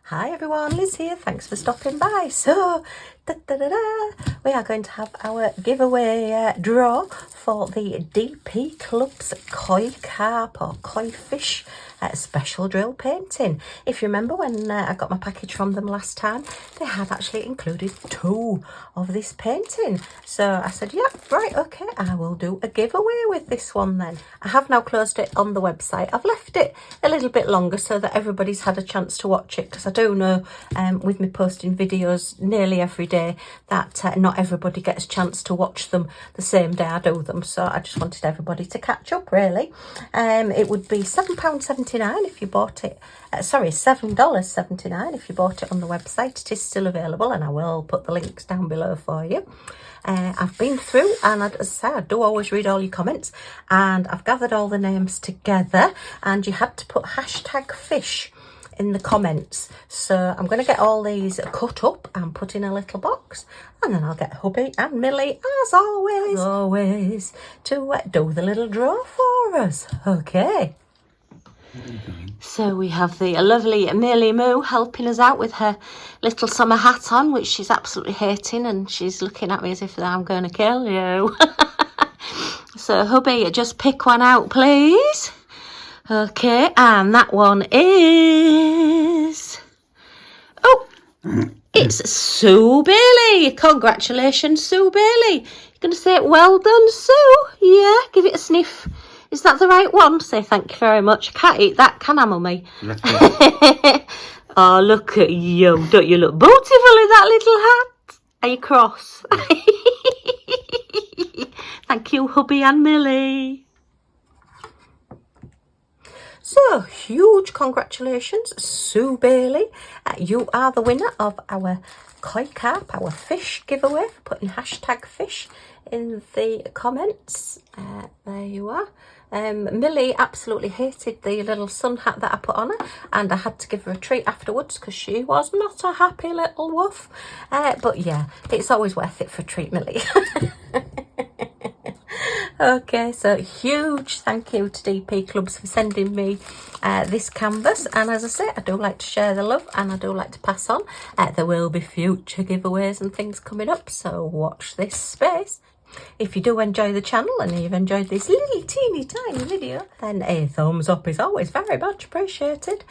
Hi everyone, Liz here, thanks for stopping by. So, we are going to have our giveaway draw for the DPCLUBS koi carp or koi fish special drill painting. If you remember when I got my package from them last time, they had actually included 2 of this painting. So I said, yep, right, okay, I will do a giveaway with this one then. I have now closed it on the website. I've left it a little bit longer so that everybody's had a chance to watch it, because I do know with me posting videos nearly every day that not everybody gets a chance to watch them the same day I do them. So I just wanted everybody to catch up, really. It would be £7.79 if you bought it. Sorry, $7.79 if you bought it on the website. It is still available, and I will put the links down below for you. I've been through, and as I say, I do always read all your comments, and I've gathered all the names together, and you had to put #fish in the comments. So I'm going to get all these cut up and put in a little box, and then I'll get hubby and Millie, as always, to do the little draw for us. Okay. So we have the lovely Millie Moo helping us out with her little summer hat on, which she's absolutely hating, and she's looking at me as if I'm going to kill you. So hubby, just pick one out, please. Okay, and that one is... Oh, it's Sue Bailey. Congratulations, Sue Bailey. You're going to say, well done, Sue. Yeah, give it a sniff. Is that the right one? Say thank you very much. I can't eat that, can I, mummy? Oh, look at you. Don't you look beautiful in that little hat? Are you cross? Thank you, hubby and Millie. So, huge congratulations, Sue Bailey. You are the winner of our koi carp, our fish giveaway, for putting #fish in the comments. There you are. Millie absolutely hated the little sun hat that I put on her, and I had to give her a treat afterwards because she was not a happy little wolf. But yeah, it's always worth it for a treat, Millie. Okay, so huge thank you to DPCLUBS for sending me this canvas, and as I say, I do like to share the love, and I do like to pass on. There will be future giveaways and things coming up, so watch this space. If you do enjoy the channel and you've enjoyed this little teeny tiny video, then a thumbs up is always very much appreciated.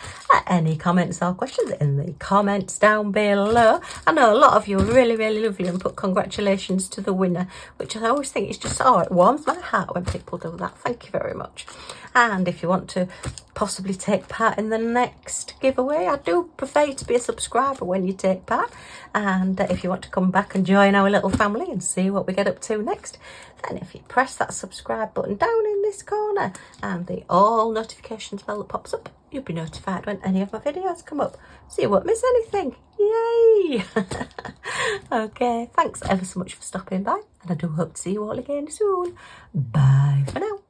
Any comments or questions in the comments down below. I know a lot of you are really, really lovely and put congratulations to the winner, which I always think is just, oh, it warms my heart when people do that. Thank you very much. And if you want to possibly take part in the next giveaway, I do prefer you to be a subscriber when you take part. And if you want to come back and join our little family and see what we get up to next, then if you press that subscribe button down in this corner and the all notifications bell that pops up, you'll be notified when any of my videos come up, so you won't miss anything. Yay! Okay, thanks ever so much for stopping by, and I do hope to see you all again soon. Bye for now.